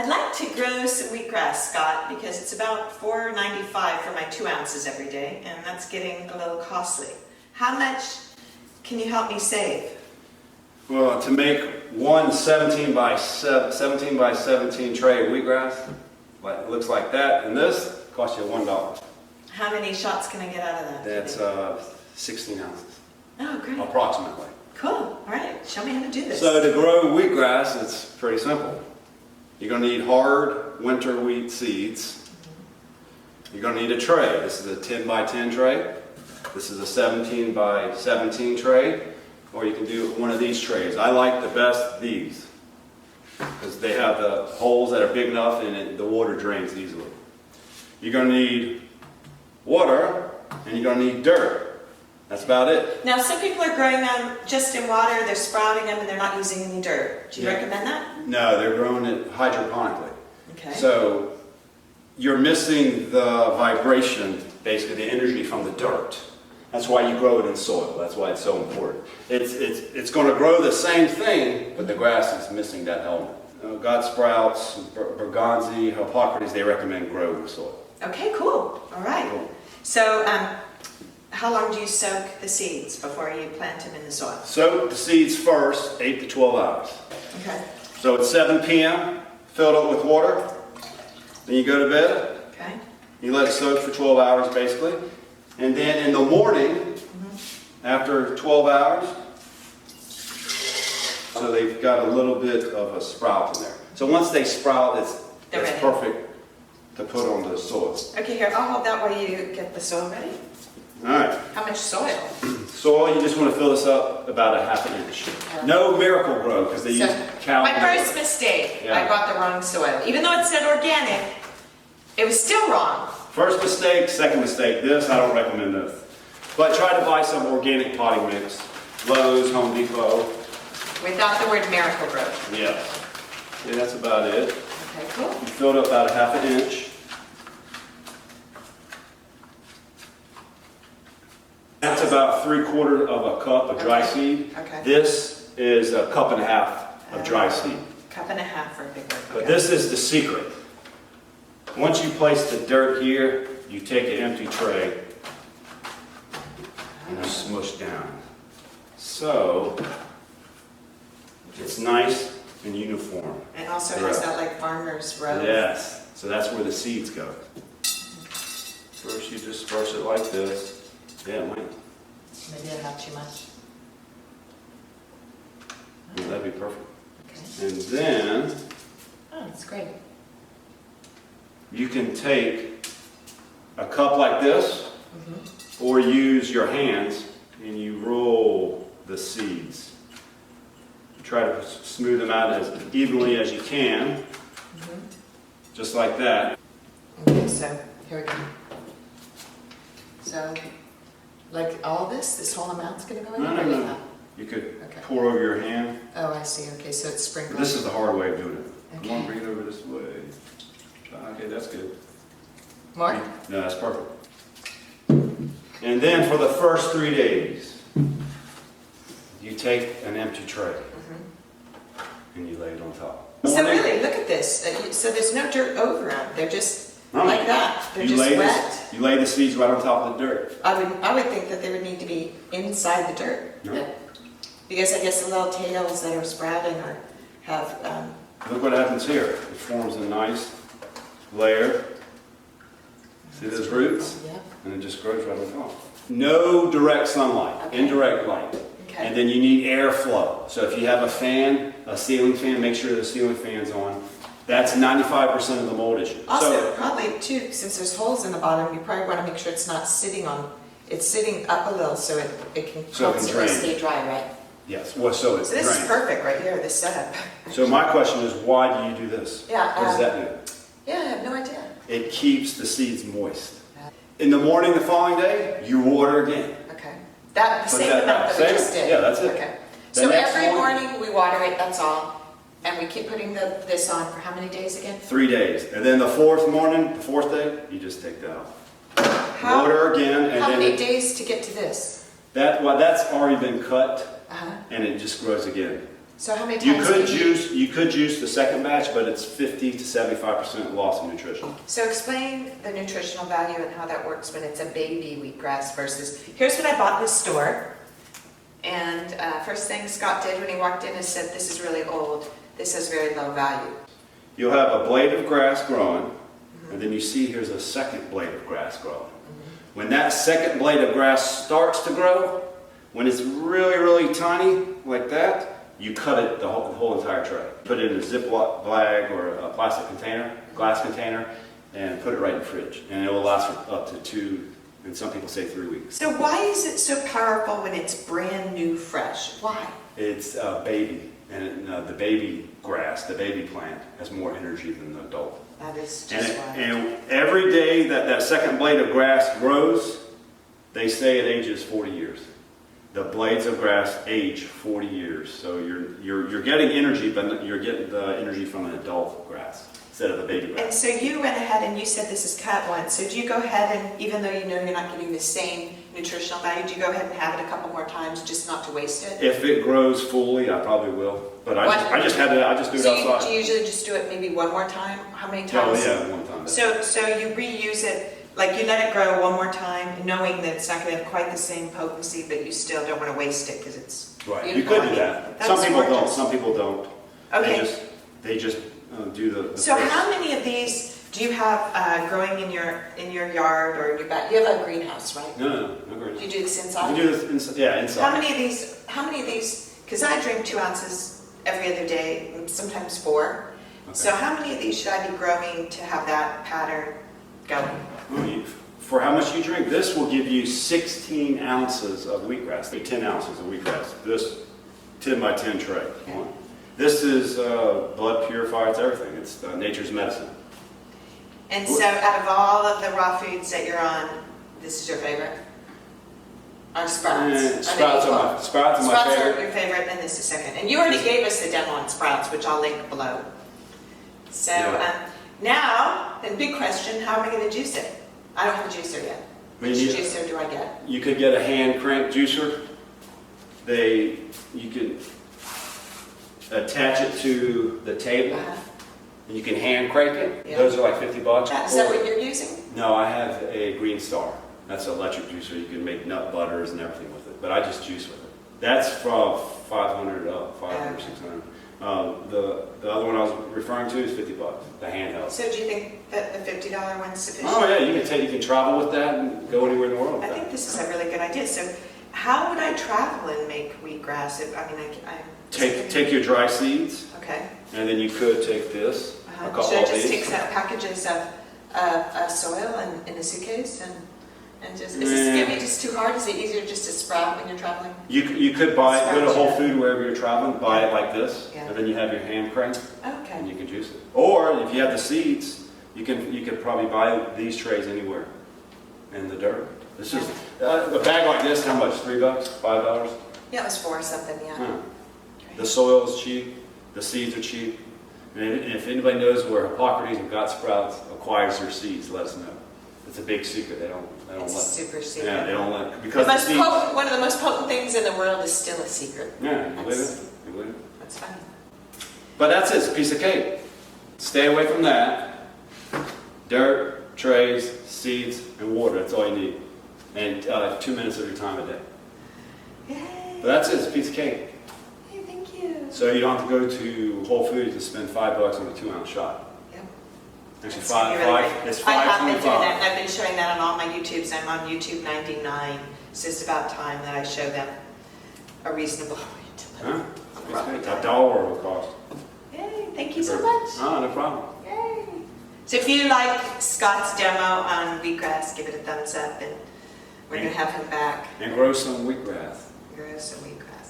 I'd like to grow some wheatgrass, Scott, because it's about $4.95 for my 2 ounces every day, and that's getting a little costly. How much can you help me save? Well, to make one 17 by 17 tray of wheatgrass, it looks like that, and this costs you $1. How many shots can I get out of that? That's 16 ounces. Oh, great. Approximately. Cool. All right. Show me how to do this. So to grow wheatgrass, it's pretty simple. You're going to need hard winter wheat seeds. You're going to need a tray. This is a 10 by 10 tray. This is a 17 by 17 tray. Or you can do one of these trays. I like the best these, because they have the holes that are big enough and the water drains easily. You're going to need water, and you're going to need dirt. That's about it. Now, some people are growing them just in water. They're sprouting them, and they're not using any dirt. Do you recommend that? No, they're growing it hydroponically. Okay. So you're missing the vibration, basically the energy from the dirt. That's why you grow it in soil. That's why it's so important. It's going to grow the same thing, but the grass is missing that element. God sprouts, Berganzi, Hippocrates, they recommend grow in soil. Okay, cool. All right. Cool. So, how long do you soak the seeds before you plant them in the soil? Soak the seeds first, 8 to 12 hours. Okay. So at 7 p.m., fill it up with water. Then you go to bed. Okay. You let it soak for 12 hours, basically. And then in the morning, after 12 hours, so they've got a little bit of a sprout in there. So once they sprout, it's perfect to put on the soil. Okay, here, I'll hold that while you get the soil ready. All right. How much soil? Soil, you just want to fill this up about a ½ inch. No Miracle Grow, because they use cow. My first mistake, I got the wrong soil. Even though it said organic, it was still wrong. First mistake, second mistake. This, I don't recommend this. But try to buy some organic potting mix. Lowe's, Home Depot. Without the word Miracle Grow. Yeah. Yeah, that's about it. Okay, cool. You filled up about a ½ inch. That's about 3/4 of a cup of dry seed. Okay. This is a cup and a half of dry seed. Cup and a half for a big one. But this is the secret. Once you place the dirt here, you take an empty tray and you smush down. So it's nice and uniform. And also has that like farmer's row. Yes. So that's where the seeds go. First you disperse it like this. Yeah, might. Maybe I have too much. Yeah, that'd be perfect. Okay. And then Oh, that's great. you can take a cup like this, or use your hands and you roll the seeds. You try to smooth them out as evenly as you can, just like that. Okay, so here we go. So, like all this whole amount's going to go in? No. You could pour over your hand. Oh, I see. Okay, so it's sprinkled. This is the hard way of doing it. Okay. Come on, bring it over this way. Okay, that's good. More? No, that's perfect. And then for the first 3 days, you take an empty tray and you lay it on top. So really, look at this. So there's no dirt over them. They're just like that. They're just wet. You lay the seeds right on top of the dirt. I would think that they would need to be inside the dirt. No. Because I guess the little tails that are sprouting have... Look what happens here. It forms a nice layer. See those roots? Yeah. And it just grows right on top. No direct sunlight, indirect light. Okay. And then you need airflow. So if you have a fan, a ceiling fan, make sure the ceiling fan's on. That's 95% of the mold issue. Also, probably too, since there's holes in the bottom, you probably want to make sure it's not sitting on, it's sitting up a little so it can constantly stay dry, right? Yes, well, so it's So this is perfect right here, this setup. So my question is, why do you do this? Yeah. What does that do? Yeah, I have no idea. It keeps the seeds moist. In the morning the following day, you water again. Okay. The same amount that we just did? Yeah, that's it. Okay. The So next every morning we water it, that's all. And we keep putting this on for how many days again? 3 days. And then the fourth day, you just take that off. Water again. And how then many days to get to this? that's already been cut, and it just grows again. So how many You times could do juice the second batch, but it's 50 to 75% loss of nutrition. So explain the nutritional value and how that works when it's a baby wheatgrass versus, here's what I bought in the store. And first thing Scott did when he walked in is said, this is really old. This has very low value. You'll have a blade of grass growing, and then you see here's a second blade of grass growing. When that second blade of grass starts to grow, when it's really, really tiny, like that, you cut it, the whole entire tray. Put it in a Ziploc bag or a plastic container, glass container, and put it right in the fridge. And it will last for up to 2, and some people say 3 weeks. So why is it so powerful when it's brand new, fresh? Why? It's a baby, and the baby grass, the baby plant, has more energy than the adult. That is just why. And every day that second blade of grass grows, they say it ages 40 years. The blades of grass age 40 years, so you're getting energy, but you're getting the energy from an adult grass instead of the baby grass. And so you went ahead and you said this is cut once. So do you go ahead and, even though you know you're not getting the same nutritional value, do you go ahead and have it a couple more times just not to waste it? If it grows fully, I probably will. But I just do it outside. Do you usually just do it maybe one more time? How many times? Oh yeah, one time. So you reuse it. Like you let it grow one more time, knowing that it's not going to have quite the same potency, but you still don't want to waste it because it's right. beautiful. You could do that. That's Some people don't. gorgeous. Some people don't. Okay. They just do the. So how many of these do you have growing in your yard or in your back? You have a greenhouse, right? No greenhouse. Do you do this inside? You do this inside. Yeah, inside. How many of these? Because I drink 2 ounces every other day, sometimes 4. Okay. So how many of these should I be growing to have that pattern going? Well, for how much you drink, this will give you 16 ounces of wheatgrass, 10 ounces of wheatgrass. This 10 by 10 tray. Okay. This is blood purifier, it's everything. It's nature's medicine. And so out of all of the raw foods that you're on, this is your favorite? Or sprouts? Sprouts are my favorite. Sprouts are your favorite, and this is second. And you already gave us the demo on sprouts, which I'll link below. So now, the big question, how am I going to juice it? I don't have a juicer yet. Which juicer do I get? You could get a hand crank juicer. You can attach it to the table, and you can hand crank it. Yeah. Those are like $50. Is that what you're using? No, I have a Green Star. That's an electric juicer. You can make nut butters and everything with it, but I just juice with it. That's from 500 up, 500, 600. The other one I was referring to is $50, the handheld. So do you think that the $50 one's sufficient? Oh yeah, you can travel with that and go anywhere in the world with I think this is a really good idea. So how would I travel and make wheatgrass? Take your dry seeds. Okay. And then you could take this. A couple Should I of just these. take some packages of soil in a suitcase and just, is this going to be just too hard? Is it easier just to sprout when you're traveling? You could buy it, go to Whole Food wherever you're traveling, buy it like this, and then you have your hand crank, okay. and you can juice it. Or if you have the seeds, you could probably buy these trays anywhere in the dirt. This is a bag like this. How much? $3, $5? Yeah, it was 4 something. Yeah. Huh. The soil is cheap. The seeds are cheap. And if anybody knows where Hippocrates and God Sprouts acquires their seeds, let us know. It's a big secret. They don't it's let. Super secret. Yeah, they don't let because one of the most potent things in the world is still a secret. Yeah, you believe it? You believe it? That's funny. But that's it. It's a piece of cake. Stay away from that. Dirt, trays, seeds, and water. That's all you need. And 2 minutes of your time a day. Yay! But that's it. It's a piece of cake. Hey, thank you. So you don't have to go to Whole Foods to spend $5 on a 2-ounce shot. Actually, it's $5.25. I have been doing that, and I've been showing that on all my YouTubes. I'm on YouTube 99, so it's about time that I show them a reasonable way to live. $1 will cost. Yay, thank you so much. Oh, no problem. Yay. So if you like Scott's demo on wheatgrass, give it a thumbs up, and we're going to have him back. And grow some wheatgrass. Grow some wheatgrass.